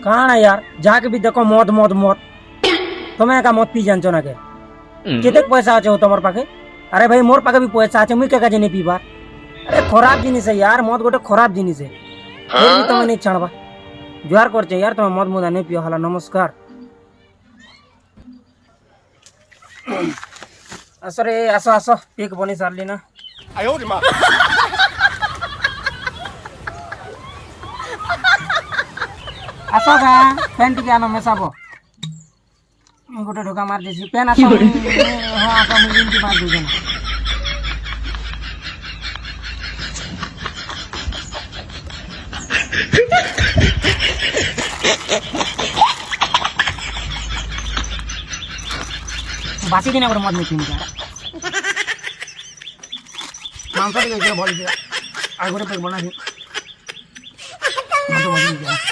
কানা यार যাকে भी देखो मौत मौत मौत তুমি একা মদ পি জানছো না কে কেতে পয়সা আছে তোমার পাখে আরে ভাই মোর পাখে भी পয়সা আছে মুই কে কাজে নি পিবা আরে खराब জিনিস यार মদ গোটে खराब জিনিস फिर भी তুমি नहीं ছাড়বা জোয়ার করছে यार তুমি মদ মুদা नहीं পিও হলা নমস্কার আসো রে আসো আসো পিক বনি সারলি না আয় ওরে মা আসো গা পেন টিকে আনো মেশাবো গোটে ঢোকা মার দিছি পেন আসো হ্যাঁ আপা মুই ইনটি মার দিই না বাসি দিনে করে মদ নিয়ে কিনতে মাংস দিয়ে ভল দিয়ে আর করে পেক বনা দিই মদ বলি